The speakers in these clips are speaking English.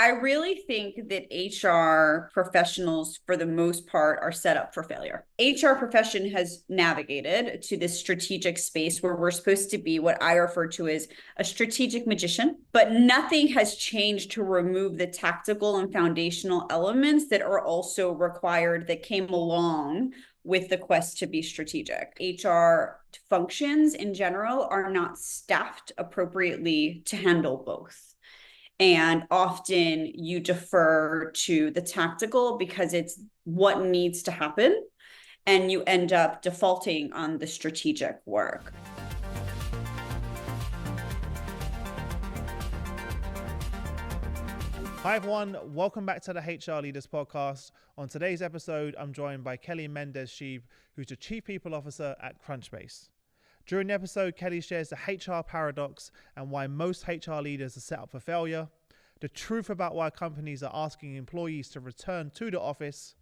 I really think that HR professionals, for the most part, are set up for failure. HR profession has navigated to this strategic space where we're supposed to be what I refer to as a strategic magician, but nothing has changed to remove the tactical and foundational elements that are also required that came along with the quest to be strategic. HR functions in general are not staffed appropriately to handle both. And often you defer to the tactical because it's what needs to happen, and you end up defaulting on the strategic work. Hi everyone, welcome back to the HR Leaders Podcast. On today's episode, I'm joined by Kelly Mendez-Scheib, who's the Chief People Officer at Crunchbase. During the episode, Kelly shares the HR paradox and why most HR leaders are set up for failure, the truth about why companies are asking employees to return to the office,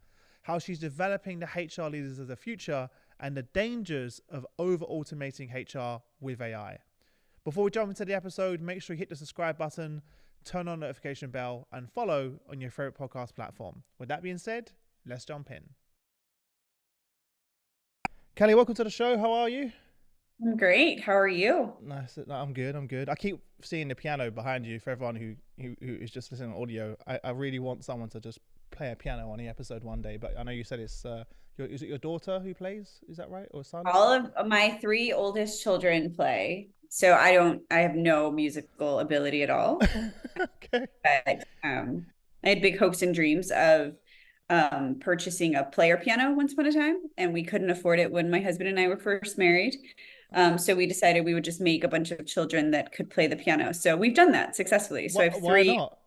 how she's developing the HR leaders of the future, and the dangers of over-automating HR with AI. Before we jump into the episode, make sure you hit the subscribe button, turn on the notification bell, and follow on your favorite podcast platform. With that being said, let's jump in. Kelly, welcome to the show. How are you? I'm great. How are you? Nice. No, I'm good. I keep seeing the piano behind you. For everyone who is just listening to audio, I really want someone to just play a piano on the episode one day. But I know you said it's is it your daughter who plays? Is that right, or son? All of my three oldest children play, so I have no musical ability at all. Okay. But I had big hopes and dreams of purchasing a player piano once upon a time, and we couldn't afford it when my husband and I were first married. So we decided we would just make a bunch of children that could play the piano. So we've done that successfully. So I have Why three. not?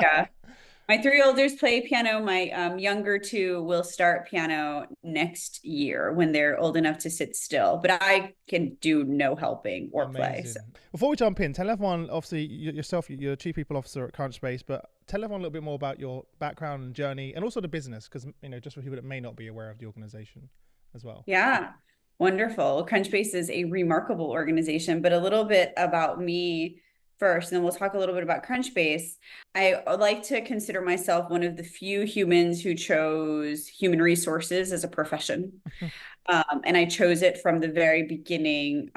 Yeah. My three olders play piano. My younger two will start piano next year when they're old enough to sit still. But I can do no helping or play. Amazing. So. Before we jump in, tell everyone, obviously, yourself, you're a Chief People Officer at Crunchbase, but tell everyone a little bit more about your background and journey and also the business, because, just for people that may not be aware of the organization as well. Yeah. Wonderful. Crunchbase is a remarkable organization, but a little bit about me first, and then we'll talk a little bit about Crunchbase. I like to consider myself one of the few humans who chose human resources as a profession. And I chose it from the very beginning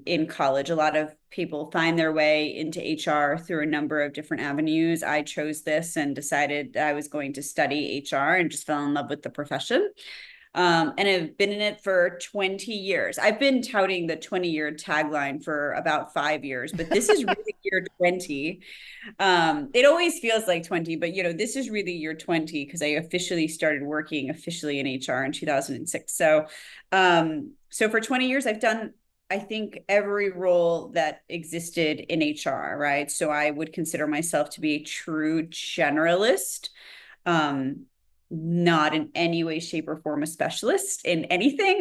in college. A lot of people find their way into HR through a number of different avenues. I chose this and decided I was going to study HR and just fell in love with the profession. And I've been in it for 20 years. I've been touting the 20-year tagline for about 5 years, but this is really year 20. It always feels like 20, but this is really year 20 because I officially started working officially in HR in 2006. So for 20 years, I've done, I think, every role that existed in HR, right? So I would consider myself to be a true generalist. Not in any way, shape, or form a specialist in anything.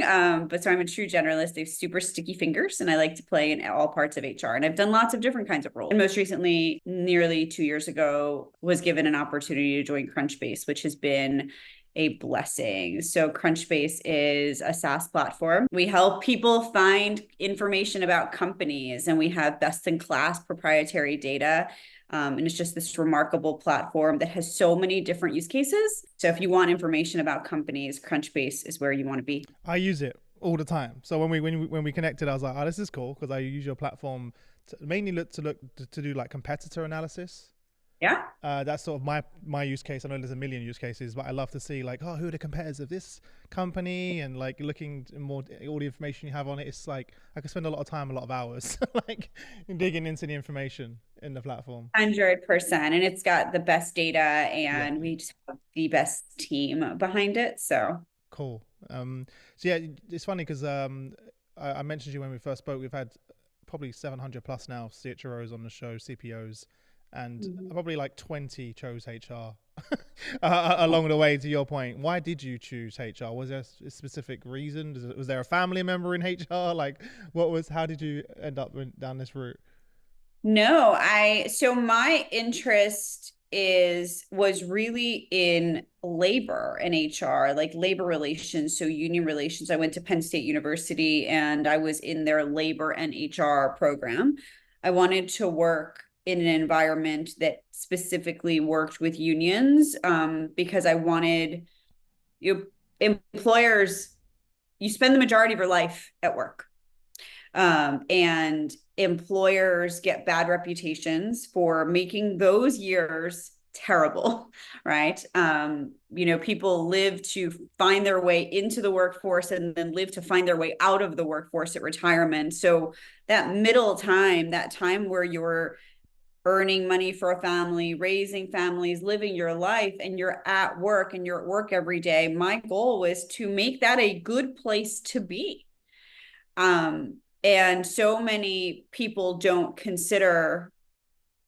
But so I'm a true generalist. I have super sticky fingers and I like to play in all parts of HR. And I've done lots of different kinds of roles. And most recently, nearly 2 years ago, was given an opportunity to join Crunchbase, which has been a blessing. So Crunchbase is a SaaS platform. We help people find information about companies, and we have best in class proprietary data. And it's just this remarkable platform that has so many different use cases. So if you want information about companies, Crunchbase is where you want to be. I use it all the time. So when we connected, I was like, oh, this is cool, because I use your platform to mainly to do like competitor analysis. Yeah. That's sort of my use case. I know there's a million use cases, but I love to see like, who are the competitors of this company, and like looking more all the information you have on it. It's like I could spend a lot of time, a lot of hours, like digging into the information in the platform. 100%. And it's got the best data, and we just have the best team behind it. So cool. So yeah, it's funny because I mentioned you when we first spoke. We've had probably 700 plus now CHROs on the show, CPOs. And probably like 20 chose HR along the way. To your point, why did you choose HR? Was there a specific reason? Was there a family member in HR? Like, how did you end up down this route? No, so my interest was really in labor and HR, like labor relations, so union relations. I went to Penn State University and I was in their labor and HR program. I wanted to work in an environment that specifically worked with unions, because I wanted you employers, you spend the majority of your life at work. And employers get bad reputations for making those years terrible, right? People live to find their way into the workforce and then live to find their way out of the workforce at retirement. So that middle time, that time where you're earning money for a family, raising families, living your life, and you're at work and you're at work every day, my goal was to make that a good place to be. And so many people don't consider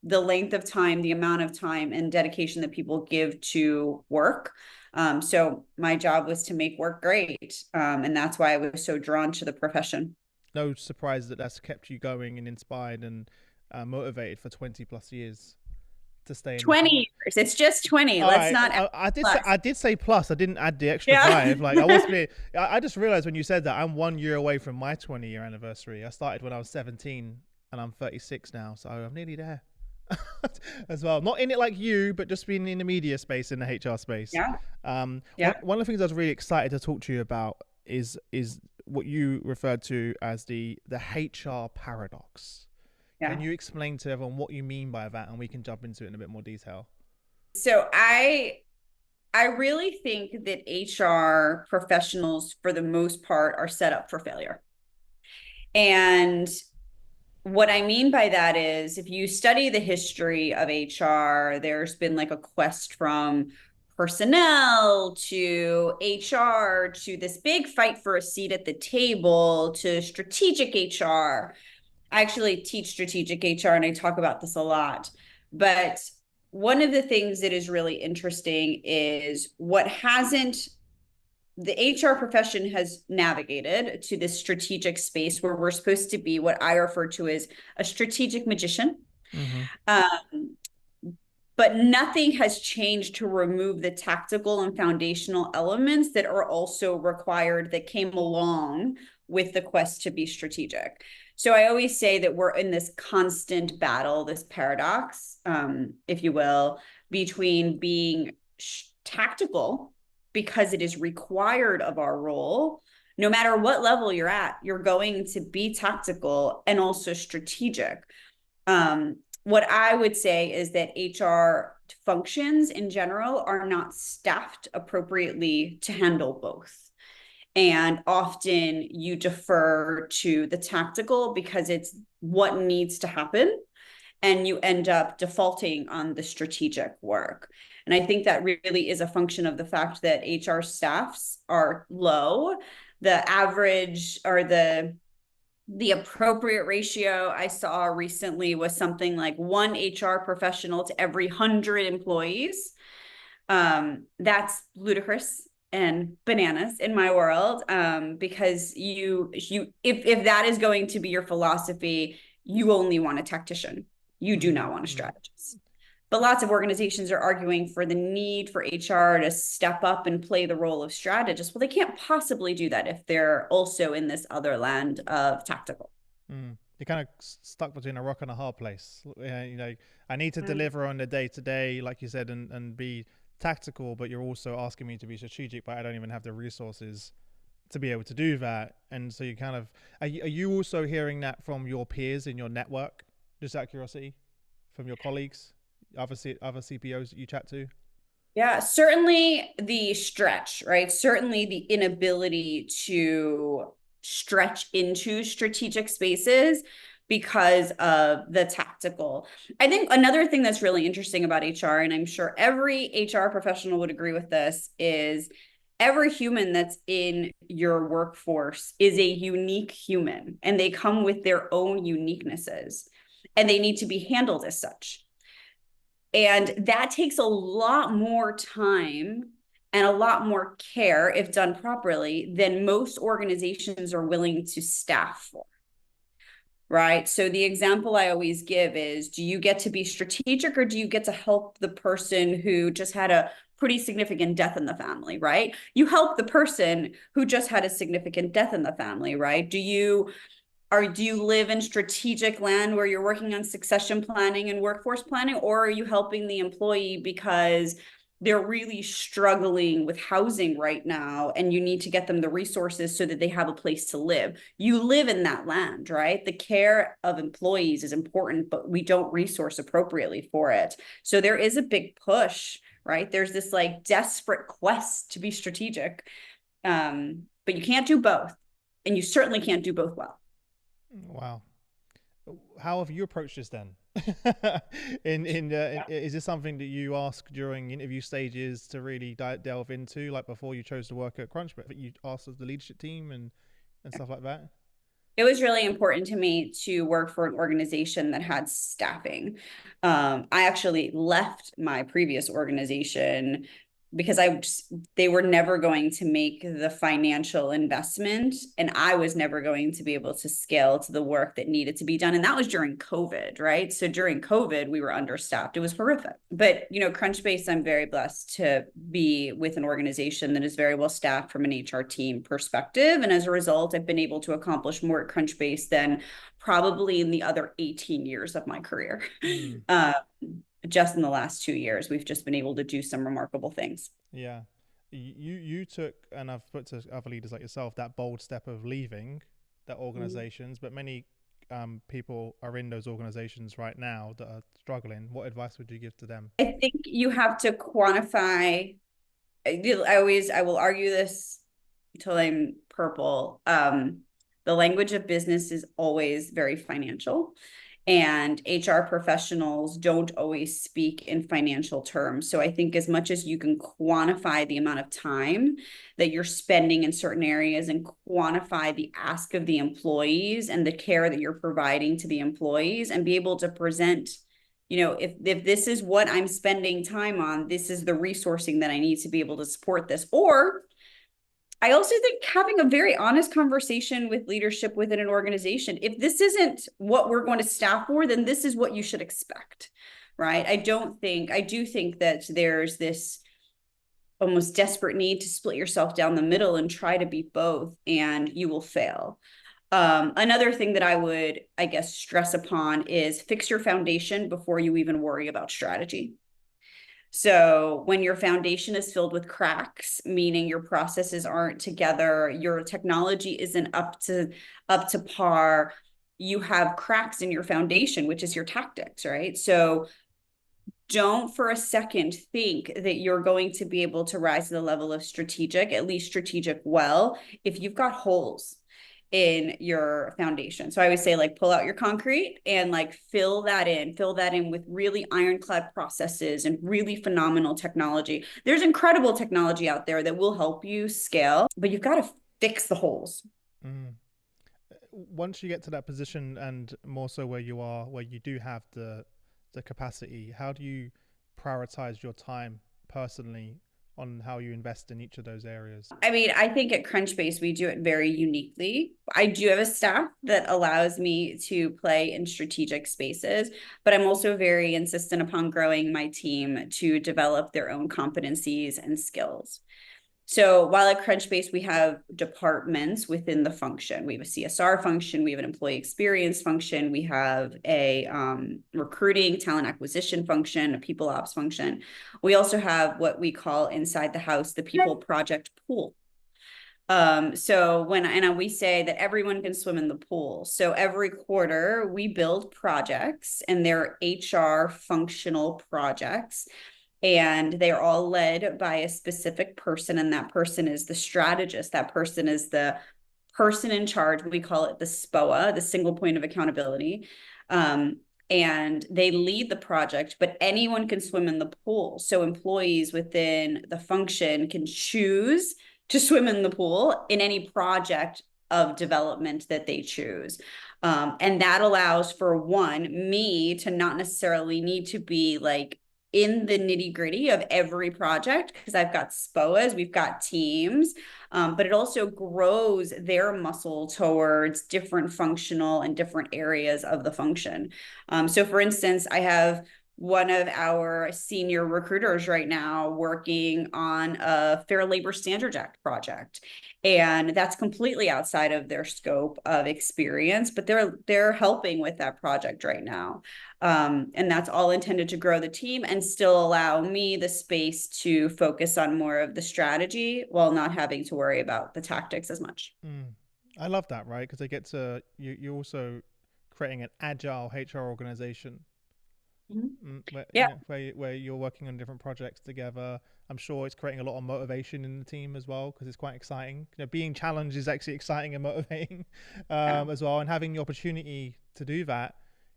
the length of time, the amount of time and dedication that people give to work. So my job was to make work great. And that's why I was so drawn to the profession. No surprise that that's kept you going and inspired and motivated for 20 plus years to stay in 20 years. It's just 20. All Let's right. not. I did say plus. I didn't add the extra 5. Like I just realized when you said that I'm 1 year away from my 20-year anniversary. I started when I was 17 and I'm 36 now. So I'm nearly there as well. Not in it like you, but just being in the media space, in the HR space. Yeah. One of the things I was really excited to talk to you about is what you referred to as the HR paradox. Yeah. Can you explain to everyone what you mean by that, and we can jump into it in a bit more detail? So I really think that HR professionals, for the most part, are set up for failure. And what I mean by that is, if you study the history of HR, there's been like a quest from personnel to HR to this big fight for a seat at the table to strategic HR. I actually teach strategic HR and I talk about this a lot. But one of the things that is really interesting is the HR profession has navigated to this strategic space where we're supposed to be what I refer to as a strategic magician. Mm-hmm. But nothing has changed to remove the tactical and foundational elements that are also required, that came along with the quest to be strategic. So I always say that we're in this constant battle, this paradox, if you will, between being tactical because it is required of our role. No matter what level you're at, you're going to be tactical and also strategic. What I would say is that HR functions in general are not staffed appropriately to handle both. And often you defer to the tactical because it's what needs to happen, and you end up defaulting on the strategic work. And I think that really is a function of the fact that HR staffs are low. The average, or the appropriate ratio I saw recently was something like 1 HR professional to every 100 employees. That's ludicrous and bananas in my world, because if that is going to be your philosophy, you only want a tactician. You do not want a strategist. But lots of organizations are arguing for the need for HR to step up and play the role of strategist. Well, they can't possibly do that if they're also in this other land of tactical. You're kind of stuck between a rock and a hard place. I need to deliver on the day-to-day, like you said, and be tactical, but you're also asking me to be strategic, but I don't even have the resources to be able to do that. And so you kind of, are you also hearing that from your peers in your network, just out of curiosity, from your colleagues? Other CPOs that you chat to? Yeah, certainly the stretch, right? Certainly the inability to stretch into strategic spaces because of the tactical. I think another thing that's really interesting about HR, and I'm sure every HR professional would agree with this, is every human that's in your workforce is a unique human, and they come with their own uniquenesses, and they need to be handled as such. And that takes a lot more time and a lot more care, if done properly, than most organizations are willing to staff for. Right? So the example I always give is, do you get to be strategic, or do you get to help the person who just had a pretty significant death in the family, right? You help the person who just had a significant death in the family, right? Do you do you live in strategic land where you're working on succession planning and workforce planning, or are you helping the employee because they're really struggling with housing right now and you need to get them the resources so that they have a place to live? You live in that land, right? The care of employees is important, but we don't resource appropriately for it. So there is a big push, right? There's this like desperate quest to be strategic. But you can't do both, and you certainly can't do both well. Wow. How have you approached this then? Is this something that you ask during interview stages to really delve into, like before you chose to work at Crunchbase? But you asked the leadership team and stuff like that. It was really important to me to work for an organization that had staffing. I actually left my previous organization because they were never going to make the financial investment, and I was never going to be able to scale to the work that needed to be done. And that was during COVID, right? So during COVID, we were understaffed. It was horrific. But, Crunchbase, I'm very blessed to be with an organization that is very well staffed from an HR team perspective. And as a result, I've been able to accomplish more at Crunchbase than probably in the other 18 years of my career. Just in the last 2 years, we've just been able to do some remarkable things. Yeah. You took, and I've put to other leaders like yourself, that bold step of leaving that organizations, but many people are in those organizations right now that are struggling. What advice would you give to them? I think you have to quantify. I will argue this until I'm purple. The language of business is always very financial, and HR professionals don't always speak in financial terms. So I think as much as you can quantify the amount of time that you're spending in certain areas and quantify the ask of the employees and the care that you're providing to the employees, and be able to present, if this is what I'm spending time on, this is the resourcing that I need to be able to support this. Or I also think having a very honest conversation with leadership within an organization. If this isn't what we're going to staff for, then this is what you should expect, right? I do think that there's this almost desperate need to split yourself down the middle and try to be both, and you will fail. Another thing that I would, I guess, stress upon is fix your foundation before you even worry about strategy. So when your foundation is filled with cracks, meaning your processes aren't together, your technology isn't up to par, you have cracks in your foundation, which is your tactics, right? So don't for a second think that you're going to be able to rise to the level of strategic, at least strategic well, if you've got holes in your foundation. So I would say pull out your concrete and fill that in with really ironclad processes and really phenomenal technology. There's incredible technology out there that will help you scale, but you've got to fix the holes. Once you get to that position, and more so where you do have the capacity, how do you prioritize your time personally on how you invest in each of those areas? I mean, I think at Crunchbase, we do it very uniquely. I do have a staff that allows me to play in strategic spaces, but I'm also very insistent upon growing my team to develop their own competencies and skills. So while at Crunchbase, we have departments within the function. We have a CSR function, we have an employee experience function, we have a recruiting, talent acquisition function, a people ops function. We also have what we call inside the house, the people project pool. So we say that everyone can swim in the pool. So every quarter we build projects, and they're HR functional projects. And they're all led by a specific person, and that person is the strategist. That person is the person in charge. We call it the SPOA, the single point of accountability. And they lead the project, but anyone can swim in the pool. So employees within the function can choose to swim in the pool in any project of development that they choose. And that allows for me to not necessarily need to be in the nitty gritty of every project, because I've got SPOAs, we've got teams, but it also grows their muscle towards different functional and different areas of the function. So for instance, I have one of our senior recruiters right now working on a Fair Labor Standards Act project. And that's completely outside of their scope of experience, but they're helping with that project right now. And that's all intended to grow the team and still allow me the space to focus on more of the strategy while not having to worry about the tactics as much. I love that, right? Because they get to you also creating an agile HR organization. Where, Yeah. where you're working on different projects together. I'm sure it's creating a lot of motivation in the team as well, because it's quite exciting. Being challenged is actually exciting and motivating Yeah. as well. And having the opportunity to do that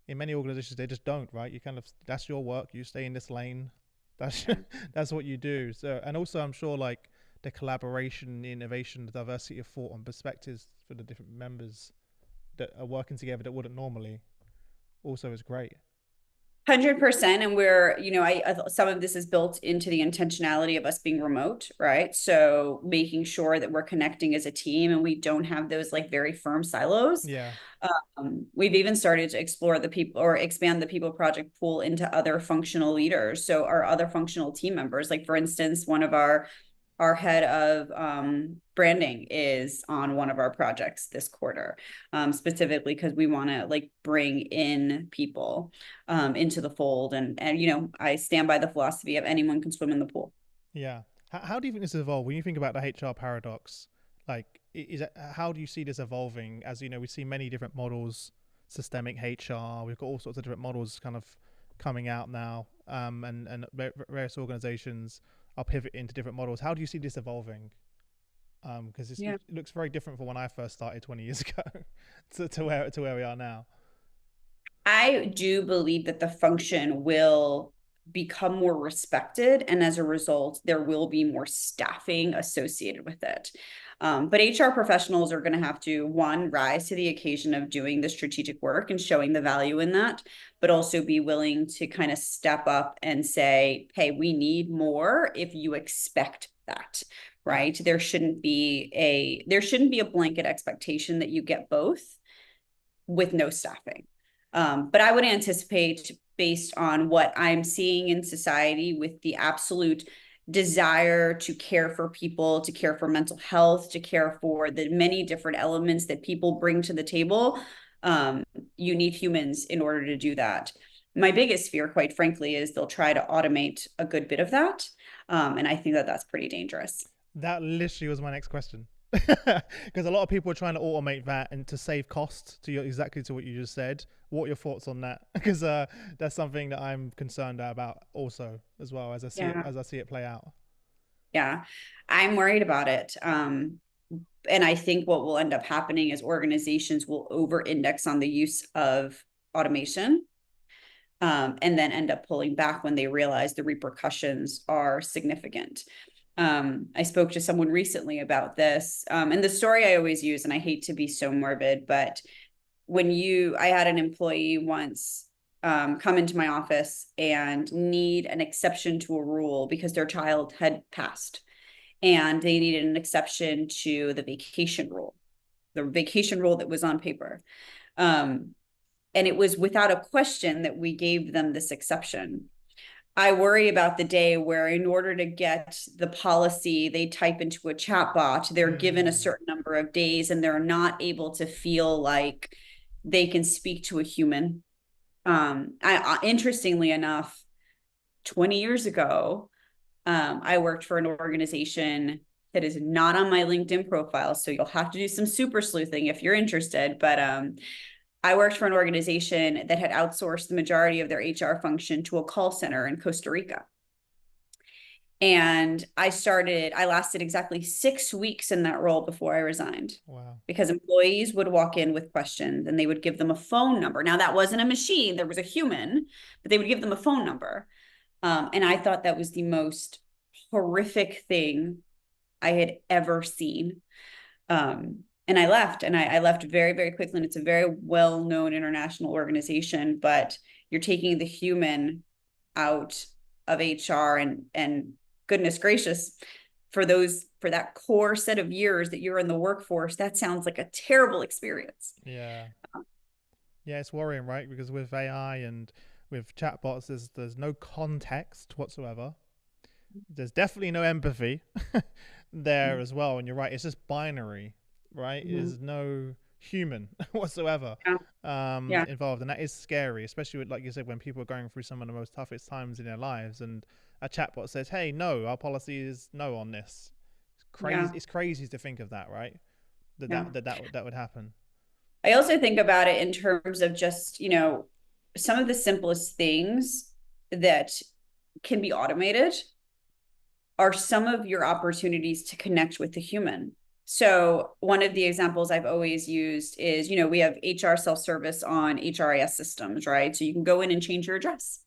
in many organizations, they just don't. Right? You kind of, that's your work. You stay in this lane. That's Yeah. that's what you do. So, and also, I'm sure like the collaboration, the innovation, the diversity of thought and perspectives for the different members that are working together that wouldn't normally also is great. 100%. And we're, some of this is built into the intentionality of us being remote, right? So making sure that we're connecting as a team and we don't have those like very firm silos. Yeah. We've even started to explore the people or expand the people project pool into other functional leaders. So our other functional team members, like for instance, one of our head of branding is on one of our projects this quarter, specifically because we want to like bring in people into the fold. And I stand by the philosophy of anyone can swim in the pool. Yeah. How do you think this evolve when you think about the HR paradox? Like, is it, how do you see this evolving? As you know, we see many different models, systemic HR. We've got all sorts of different models kind of coming out now, and various organizations are pivoting to different models. How do you see this evolving? Because Yeah. it looks very different from when I first started 20 years ago to where we are now. I do believe that the function will become more respected. And as a result, there will be more staffing associated with it. But HR professionals are going to have to, one, rise to the occasion of doing the strategic work and showing the value in that, but also be willing to kind of step up and say, hey, we need more if you expect that. Right. There shouldn't be a blanket expectation that you get both with no staffing. But I would anticipate, based on what I'm seeing in society, with the absolute desire to care for people, to care for mental health, to care for the many different elements that people bring to the table, um, you need humans in order to do that. My biggest fear, quite frankly, is they'll try to automate a good bit of that. And I think that that's pretty dangerous. That literally was my next question. Because a lot of people are trying to automate that and to save cost exactly to what you just said. What are your thoughts on that? Because that's something that I'm concerned about also as well as Yeah. I see it play out. Yeah. I'm worried about it. And I think what will end up happening is organizations will over index on the use of automation, and then end up pulling back when they realize the repercussions are significant. I spoke to someone recently about this, and the story I always use, and I hate to be so morbid, but I had an employee once come into my office and need an exception to a rule because their child had passed and they needed an exception to the vacation rule that was on paper. Um, and it was without a question that we gave them this exception. I worry about the day where, in order to get the policy, they type into a chat bot, they're given a Mm, certain number of days, and they're not able to feel like they can speak to a human. Interestingly enough, 20 years ago, I worked for an organization that is not on my LinkedIn profile, so you'll have to do some super sleuthing if you're interested. But I worked for an organization that had outsourced the majority of their HR function to a call center in Costa Rica. And I lasted exactly 6 weeks in that role before I resigned, wow. because employees would walk in with questions and they would give them a phone number. Now, that wasn't a machine, there was a human, but they would give them a phone number. And I thought that was the most horrific thing I had ever seen. And I left very, very quickly. And it's a very well known international organization, but you're taking the human out of HR, and goodness gracious, for that core set of years that you're in the workforce, that sounds like a terrible experience. Yeah. Yeah, it's worrying, right? Because with AI and with chatbots, there's no context whatsoever. There's definitely no empathy there as well. And you're right, it's just binary, right? Mm-hmm. There's no human whatsoever Yeah. Yeah. involved, and that is scary, especially with, like you said, when people are going through some of the most toughest times in their lives, and a chatbot says, "Hey, no, our policy is no on this." It's crazy. Yeah. It's crazy to think of that, right? That Yeah. that would happen. I also think about it in terms of just, some of the simplest things that can be automated are some of your opportunities to connect with the human. So, one of the examples I've always used is, we have HR self service on HRIS systems, right? So, you can go in and change your address.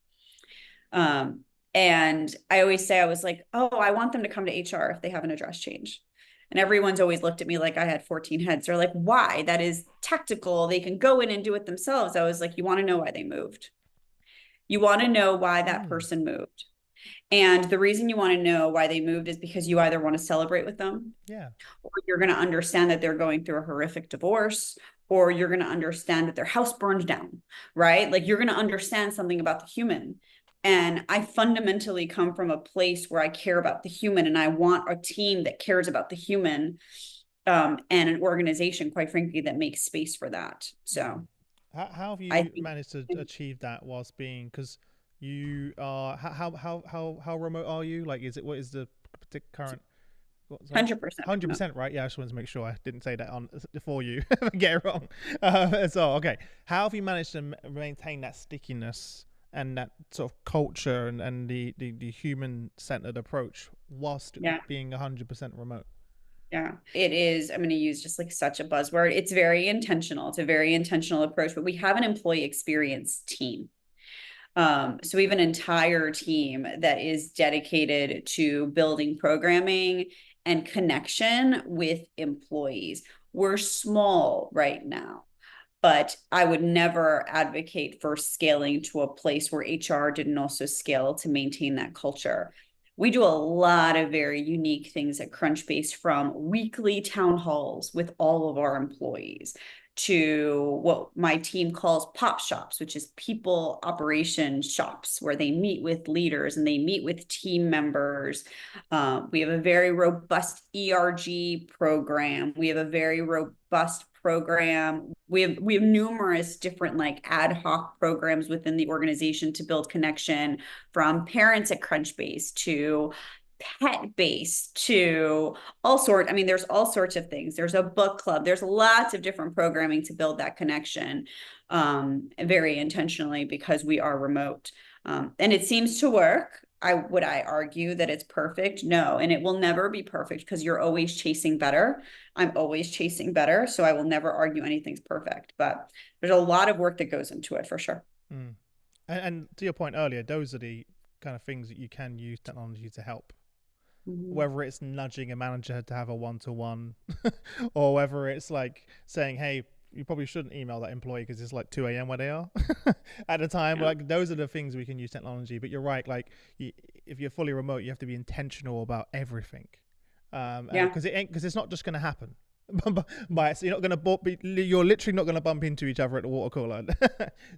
Um, and I always say, I was like, oh, I want them to come to HR if they have an address change. And everyone's always looked at me like I had 14 heads. They're like, why? That is tactical. They can go in and do it themselves. I was like, you want to know why they moved. You want to know why that Mm, person moved. And the reason you want to know why they moved is because you either want to celebrate with them, yeah. or you're going to understand that they're going through a horrific divorce, or you're going to understand that their house burned down, right? Like you're going to understand something about the human. And I fundamentally come from a place where I care about the human, and I want a team that cares about the human, and an organization, quite frankly, that makes space for that. Mm. So How have I you think, managed to achieve that whilst being, because you are how remote are you? Like, is it, what is the current, what, sorry? 100% no. 100%, right? Yeah, I just wanted to make sure I didn't say that on for you. Get it wrong. So, okay, how have you managed to maintain that stickiness and that sort of culture and the human centered approach whilst Yeah. being 100% remote? Yeah, it is. I'm going to use just like such a buzzword. It's very intentional. It's a very intentional approach, but we have an employee experience team. So we have an entire team that is dedicated to building programming and connection with employees. We're small right now, but I would never advocate for scaling to a place where HR didn't also scale to maintain that culture. We do a lot of very unique things at Crunchbase, from weekly town halls with all of our employees to what my team calls pop shops, which is people operation shops, where they meet with leaders and they meet with team members. We have a very robust ERG program. We have a very robust program. We have numerous different like ad hoc programs within the organization to build connection, from parents at Crunchbase to pet base to all sorts. I mean, there's all sorts of things. There's a book club. There's lots of different programming to build that connection, very intentionally, because we are remote. And it seems to work. I argue that it's perfect? No, and it will never be perfect because you're always chasing better. I'm always chasing better, so I will never argue anything's perfect. But there's a lot of work that goes into it for sure. Mm. And to your point earlier, those are the kind of things that you can use technology to help. Mm-hmm. Whether it's nudging a manager to have a one-to-one, or whether it's like saying, "Hey, you probably shouldn't email that employee because it's like 2 a.m. where they are at the time." Yeah. Like, those are the things we can use technology. But you're right. Like, if you're fully remote, you have to be intentional about everything, Yeah. because it's not just going to happen. But so you're not going to you're literally not going to bump into each other at the water cooler.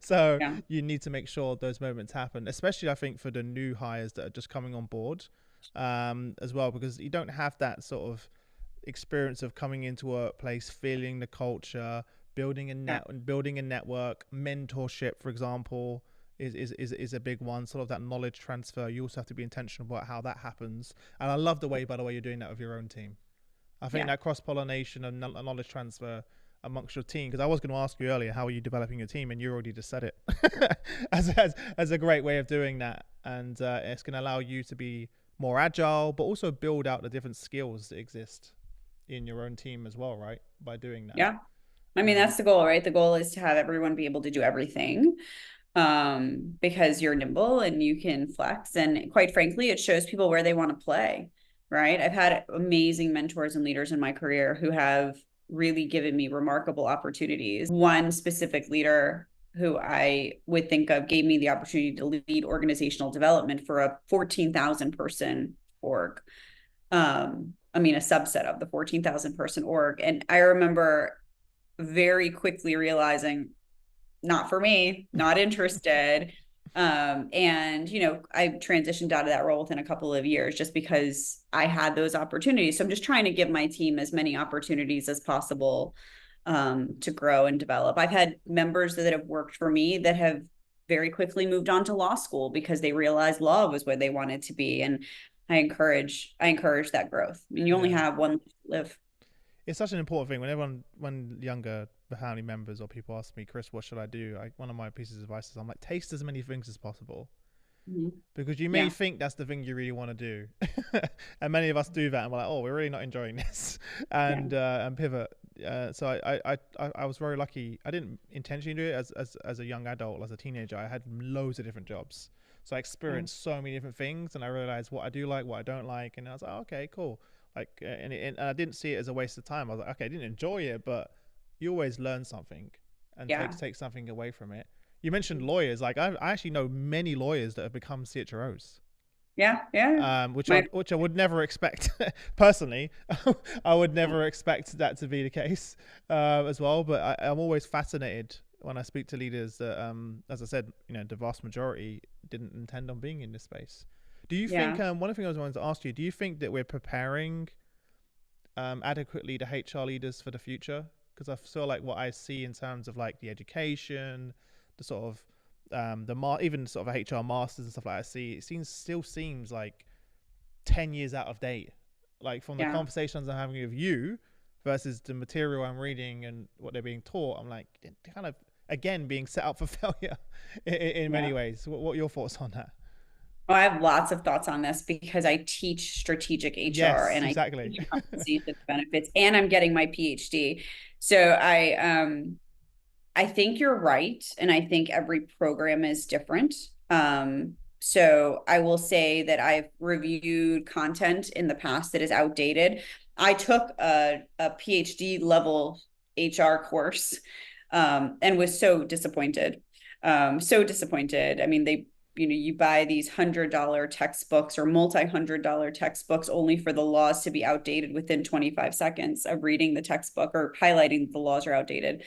So Yeah. you need to make sure those moments happen, especially I think for the new hires that are just coming on board, as well, because you don't have that sort of experience of coming into a workplace, feeling the culture, Yeah. building a network. Mentorship, for example, is a big one. Sort of that knowledge transfer. You also have to be intentional about how that happens. And I love the way, by the way, you're doing that with your own team. I think Yeah. that cross pollination and knowledge transfer amongst your team. Because I was going to ask you earlier, how are you developing your team, and you already just said it as a great way of doing that. And it's going to allow you to be more agile, but also build out the different skills that exist in your own team as well, right? By doing that. Yeah. I mean, that's the goal, right? The goal is to have everyone be able to do everything, because you're nimble and you can flex. And quite frankly, it shows people where they want to play, right? I've had amazing mentors and leaders in my career who have really given me remarkable opportunities. One specific leader who I would think of gave me the opportunity to lead organizational development for a 14,000 person org. I mean, a subset of the 14,000 person org. And I remember very quickly realizing, not for me, not interested. And, I transitioned out of that role within a couple of years just because I had those opportunities. So I'm just trying to give my team as many opportunities as possible to grow and develop. I've had members that have worked for me that have very quickly moved on to law school because they realized law was where they wanted to be. And I encourage that growth. I mean, you only Yeah. have one life to live. It's such an important thing when younger family members or people ask me, Chris, what should I do? One of my pieces of advice is I'm like, taste as many things as possible, Mhm. because you may Yeah. think that's the thing you really want to do. And many of us do that and we're like, oh, we're really not enjoying this. Yeah. And pivot. So I was very lucky. I didn't intentionally do it as a young adult. As a teenager, I had loads of different jobs, so I experienced so many different things, and I realized what I do like, what I don't like, and I was like, oh, okay, cool. Like, and I didn't see it as a waste of time. I was like, okay, I didn't enjoy it, but you always learn something and Yeah. take something away from it. You mentioned lawyers. Like, I actually know many lawyers that have become CHROs, Yeah. Yeah. My which I would never expect personally. I would never expect that to be the case as well. But I'm always fascinated when I speak to leaders that, as I said, the vast majority didn't intend on being in this space. Do you think, Yeah. one of the things I was wanting to ask you, do you think that we're preparing adequately the HR leaders for the future? Because I feel like what I see in terms of like the education, the sort of even sort of HR masters and stuff like that, I see it still seems like 10 years out of date. Like, from the Yeah. conversations I'm having with you versus the material I'm reading and what they're being taught, I'm like, they're kind of again being set up for failure in Yeah. many ways. What are your thoughts on that? Oh, I have lots of thoughts on this because I teach strategic HR Yes, and I exactly. teach compensation benefits, and I'm getting my PhD. So I think you're right, and I think every program is different. So I will say that I've reviewed content in the past that is outdated. I took a PhD level HR course, and was so disappointed. So disappointed. I mean, you buy these $100 textbooks or multi-$100 textbooks only for the laws to be outdated within 25 seconds of reading the textbook or highlighting the laws are outdated,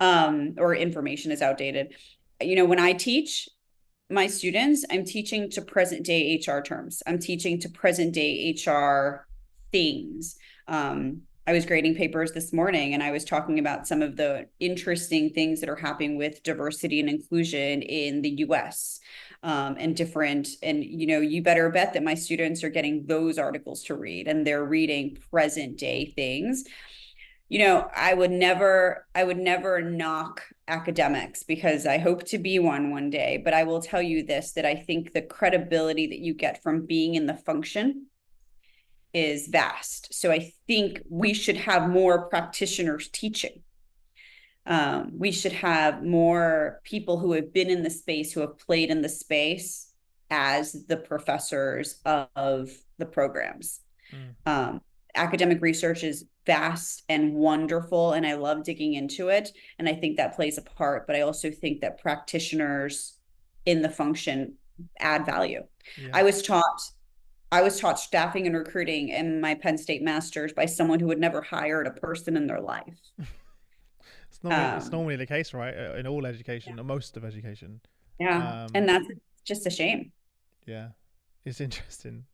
or information is outdated. When I teach my students, I'm teaching to present day HR terms. I'm teaching to present day HR things. I was grading papers this morning and I was talking about some of the interesting things that are happening with diversity and inclusion in the US, and you better bet that my students are getting those articles to read and they're reading present day things. I would never knock academics because I hope to be one day, but I will tell you this, that I think the credibility that you get from being in the function is vast. So I think we should have more practitioners teaching. We should have more people who have been in the space, who have played in the space as the professors of the programs. Mm. Academic research is vast and wonderful, and I love digging into it. And I think that plays a part, but I also think that practitioners in the function add value. Yeah. I was taught I was taught staffing and recruiting in my Penn State master's by someone who had never hired a person in their life. It's Um, normally the case, right? In all education, or most of education. yeah, and Um, that's just a shame. yeah, it's interesting.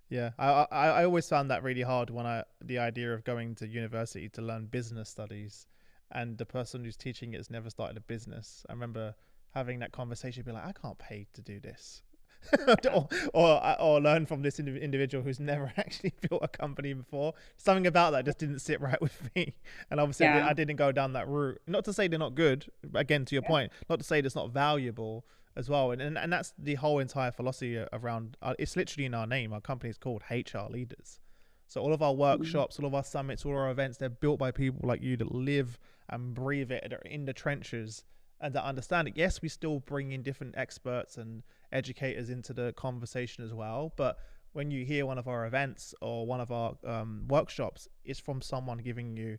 Yeah, I always found that really hard when the idea of going to university to learn business studies, and the person who's teaching it has never started a business. I remember having that conversation, be like, I can't pay to do this. or learn from this individual who's never actually built a company before. Something about that just didn't sit right with me, and obviously Yeah, I didn't go down that route. Not to say they're not good, again, to your yeah, point, not to say it's not valuable as well, and that's the whole entire philosophy around. It's literally in our name. Our company is called HR Leaders. So all of our mhm, workshops, all of our summits, all our events, they're built by people like you that live and breathe it, that are in the trenches and that understand it. Yes, we still bring in different experts and educators into the conversation as well. But when you hear one of our events or one of our workshops, it's from someone giving you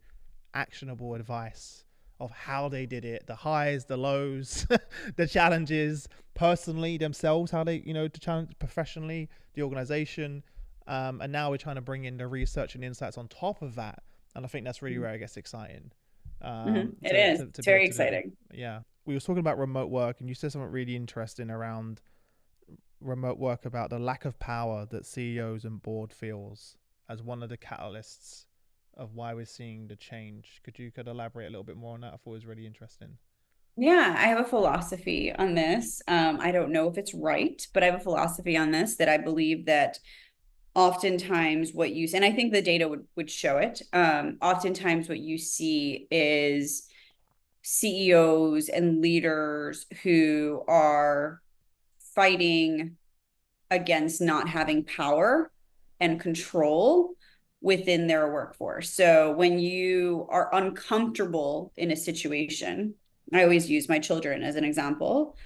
actionable advice of how they did it, the highs, the lows, the challenges personally themselves, how they, to challenge professionally, the organization. And now we're trying to bring in the research and insights on top of that. And I think that's really mhm, where it gets exciting. mhm. It is. To It's be able very to do. exciting. Yeah. we were talking about remote work, and you said something really interesting around remote work, about the lack of power that CEOs and board feels as one of the catalysts of why we're seeing the change. Could elaborate a little bit more on that? I thought it was really interesting. Yeah, I have a philosophy on this. I don't know if it's right, but I have a philosophy on this that I believe that oftentimes what you, and I think the data would show it. Oftentimes what you see is CEOs and leaders who are fighting against not having power and control within their workforce. So when you are uncomfortable in a situation, I always use my children as an example.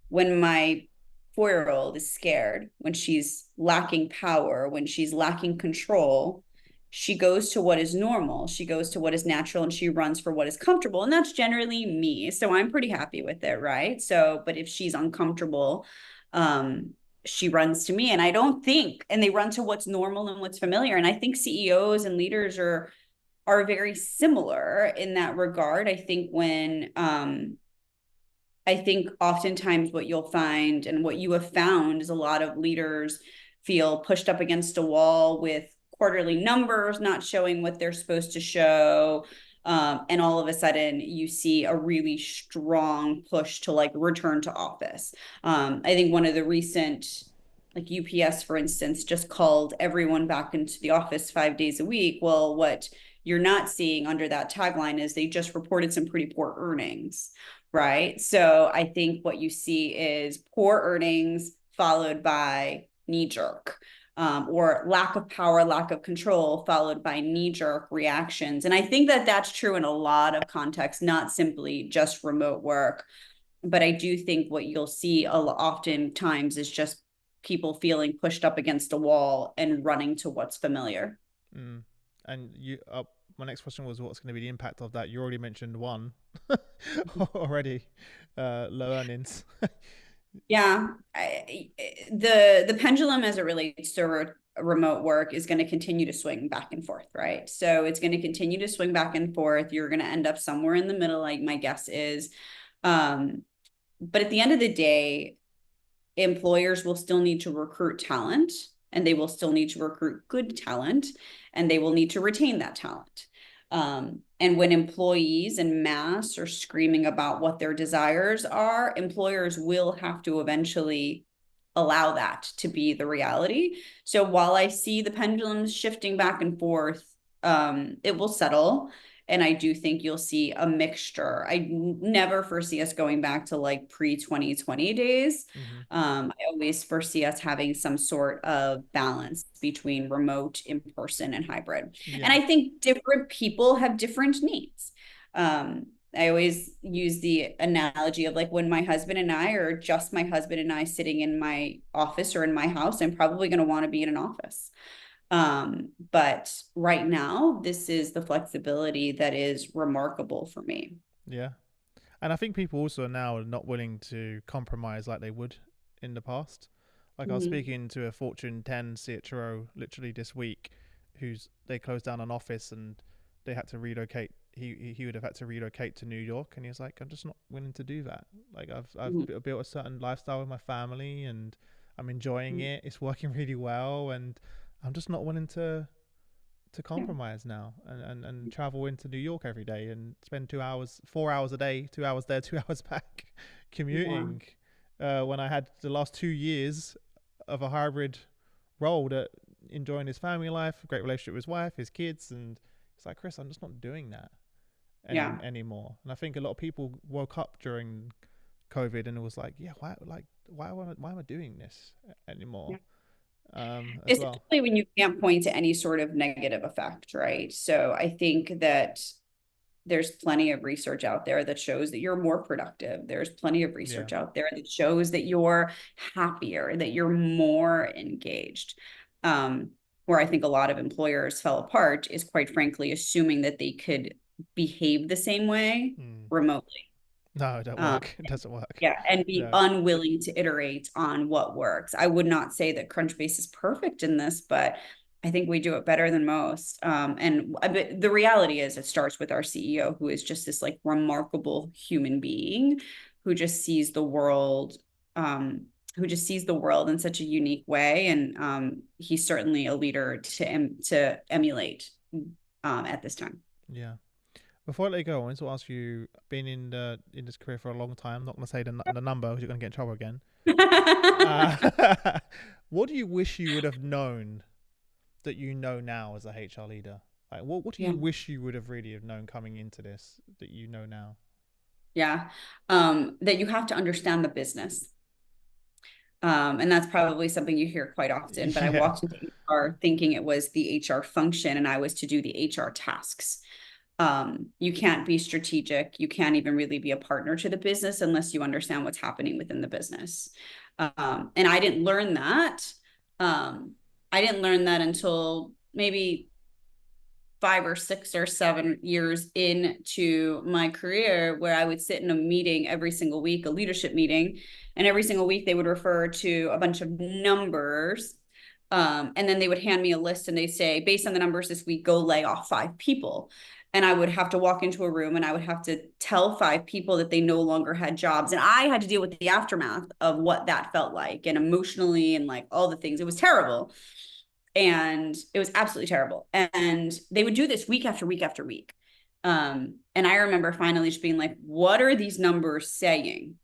When my 4 year old is scared, when she's lacking power, when she's lacking control, she goes to what is normal. She goes to what is natural and she runs for what is comfortable. And that's generally me. So I'm pretty happy with it. Right. So, but if she's uncomfortable, she runs to me. And I don't think, and they run to what's normal and what's familiar. And I think CEOs and leaders are very similar in that regard. I think oftentimes what you'll find and what you have found is a lot of leaders feel pushed up against a wall with quarterly numbers not showing what they're supposed to show. And all of a sudden you see a really strong push to like return to office. I think one of the recent, like UPS, for instance, just called everyone back into the office 5 days a week. Well, what you're not seeing under that tagline is they just reported some pretty poor earnings, right? So I think what you see is poor earnings followed by knee jerk, or lack of power, lack of control, followed by knee jerk reactions. And I think that that's true in a lot of contexts, not simply just remote work. But I do think what you'll see oftentimes is just people feeling pushed up against a wall and running to what's familiar. Mm. And my next question was, what's going to be the impact of that? You already mentioned one already, low earnings. Yeah, the pendulum as it relates to remote work is going to continue to swing back and forth, right? So it's going to continue to swing back and forth. You're going to end up somewhere in the middle, like my guess is. But at the end of the day, employers will still need to recruit talent, and they will still need to recruit good talent, and they will need to retain that talent. And when employees en masse are screaming about what their desires are, employers will have to eventually allow that to be the reality. So while I see the pendulums shifting back and forth, it will settle. And I do think you'll see a mixture. I never foresee us going back to like pre-2020 days. Mm-hmm. I always foresee us having some sort of balance between remote, in person, and hybrid. And Yeah. I think different people have different needs. I always use the analogy of like when my husband and I, or just my husband and I, sitting in my office or in my house, I'm probably going to want to be in an office. But right now, this is the flexibility that is remarkable for me. Yeah. And I think people also now are not willing to compromise like they would in the past. Like I was Mm-hmm. speaking to a Fortune 10 CHRO literally this week, they closed down an office and they had to relocate. He would have had to relocate to New York, and he was like, I'm just not willing to do that. Like I've built a certain lifestyle with my family, and I'm enjoying it. It's working really well, and I'm just not willing to Yeah. compromise now and travel into New York every day and spend 2 hours, 4 hours a day, 2 hours there, 2 hours back Yeah. commuting. When I had the last 2 years of a hybrid role, that enjoying his family life, a great relationship with his wife, his kids, and it's like, Chris, I'm just not doing that Yeah. anymore. And I think a lot of people woke up during COVID and it was like, yeah, why am I doing this anymore? Yeah. As well. Especially when you can't point to any sort of negative effect, right? So I think that there's plenty of research out there that shows that you're more productive. There's plenty of Yeah. research out there that shows that you're happier, that you're more engaged. Um, where I think a lot of employers fell apart is, quite frankly, assuming that they could behave the same way Mm. remotely. No, it don't Um, work. It doesn't work. yeah, and be No. unwilling to iterate on what works. I would not say that Crunchbase is perfect in this, but I think we do it better than most. And but the reality is, it starts with our CEO, who is just this like remarkable human being who just sees the world, who just sees the world in such a unique way. And he's certainly a leader to emulate at this time. Yeah. Before I let you go, I wanted to ask you, being in this career for a long time, I'm not going to say the number because you're going to get in trouble again. What do you wish you would have known that you know now as a HR leader? Like, what do Yeah. you wish you would have really have known coming into this that you know now? Yeah. That you have to understand the business. And that's probably something you hear quite often. But I Yeah. walked into HR thinking it was the HR function and I was to do the HR tasks. You can't be strategic. You can't even really be a partner to the business unless you understand what's happening within the business. And I didn't learn that. I didn't learn that until maybe 5 or 6 or 7 years into my career, where I would sit in a meeting every single week, a leadership meeting, and every single week they would refer to a bunch of numbers. And then they would hand me a list and they say, based on the numbers this week, go lay off 5 people. And I would have to walk into a room and I would have to tell 5 people that they no longer had jobs. And I had to deal with the aftermath of what that felt like, and emotionally, and like all the things. It was terrible. And it was absolutely terrible. And they would do this week after week after week. And I remember finally just being like, what are these numbers saying?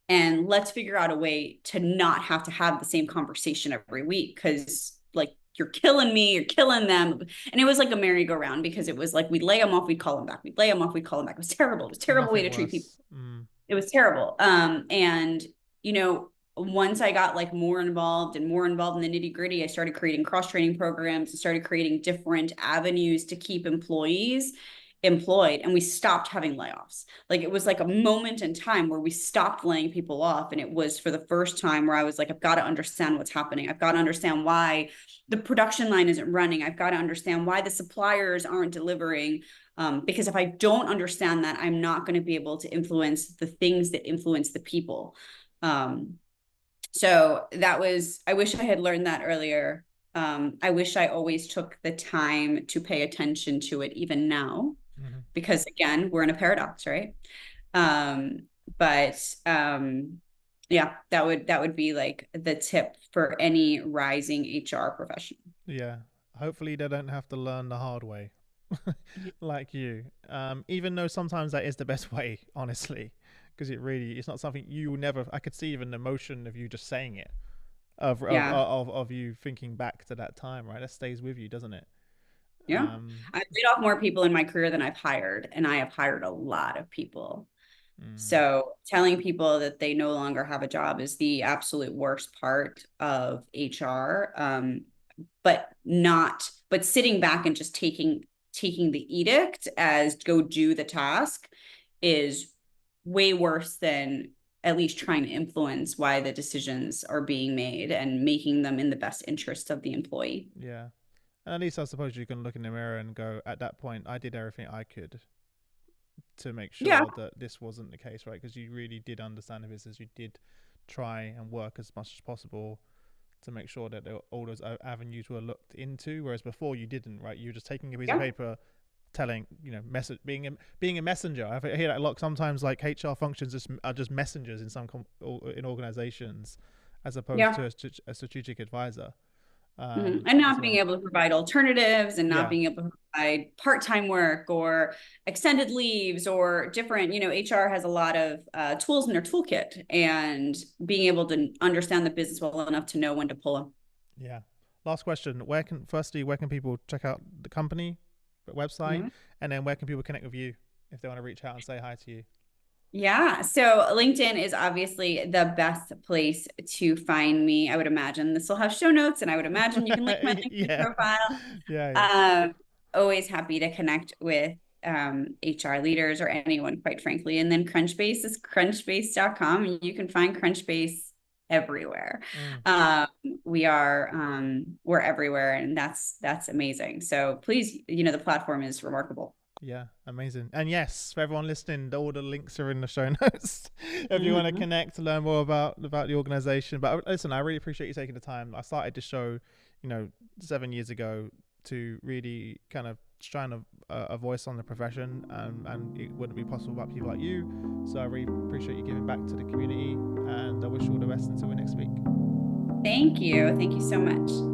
And let's figure out a way to not have to have the same conversation every week, because like, you're killing me, you're killing them. And it was like a merry-go-round, because it was like, we'd lay them off, we'd call them back, we'd lay them off, we'd call them back. It was terrible. It was a terrible way Nothing to treat people. worse. Mm. It was terrible. And you know, once I got like more involved and more involved in the nitty gritty, I started creating cross training programs and started creating different avenues to keep employees employed. And we stopped having layoffs. Like, it was like a moment in time where we stopped laying people off. And it was for the first time where I was like, I've got to understand what's happening. I've got to understand why the production line isn't running. I've got to understand why the suppliers aren't delivering. Because if I don't understand that, I'm not going to be able to influence the things that influence the people. So that was, I wish I had learned that earlier. I wish I always took the time to pay attention to it, even now, Hmm. because again, we're in a paradox, right? Um, but yeah, that would be like the tip for any rising HR professional. Yeah. Hopefully they don't have to learn the hard way like you. Even though sometimes that is the best way, honestly, because it's not something you will never. I could see even the emotion of you just saying it, Yeah. of you thinking back to that time, right? That stays with you, doesn't it? Yeah. Um, I've laid off more people in my career than I've hired, and I have hired a lot of people. mm, So telling people that they no longer have a job is the absolute worst part of HR. But sitting back and just taking the edict as go do the task is way worse than at least trying to influence why the decisions are being made and making them in the best interest of the employee. yeah. And at least I suppose you can look in the mirror and go, at that point, I did everything I could to make Yeah. sure that this wasn't the case, right? Because you really did understand the business. You did try and work as much as possible to make sure that all those avenues were looked into. Whereas before you didn't, right? You were just taking a piece of Yeah. paper, telling, message, being a messenger. I hear that a lot. Sometimes like HR functions are just messengers in in organizations, as opposed Yeah. to a strategic advisor, And as not being well. able to provide alternatives, and not Yeah. being able to provide part-time work or extended leaves or different, HR has a lot of tools in their toolkit, and being able to understand the business well enough to know when to pull them. Yeah. Last question. Where can people check out the company website, Yeah. and then where can people connect with you if they want to reach out and say hi to you? Yeah. So LinkedIn is obviously the best place to find me. I would imagine this will have show notes, and I would imagine you can link my LinkedIn Yeah. profile. Yeah, yeah. Um, Always happy to connect with HR leaders or anyone, quite frankly. And then Crunchbase is crunchbase.com, and you can find Crunchbase everywhere. Mm. Um, we're everywhere, and that's amazing. So please, the platform is remarkable. Yeah, amazing. And yes, for everyone listening, all the links are in the show notes if you want to connect to learn more about the organization. But listen, I really appreciate you taking the time. I started this show, 7 years ago to really kind of shine a voice on the profession, and it wouldn't be possible without people like you. So I really appreciate you giving back to the community, and I wish you all the best until next week. Thank you. Thank you so much.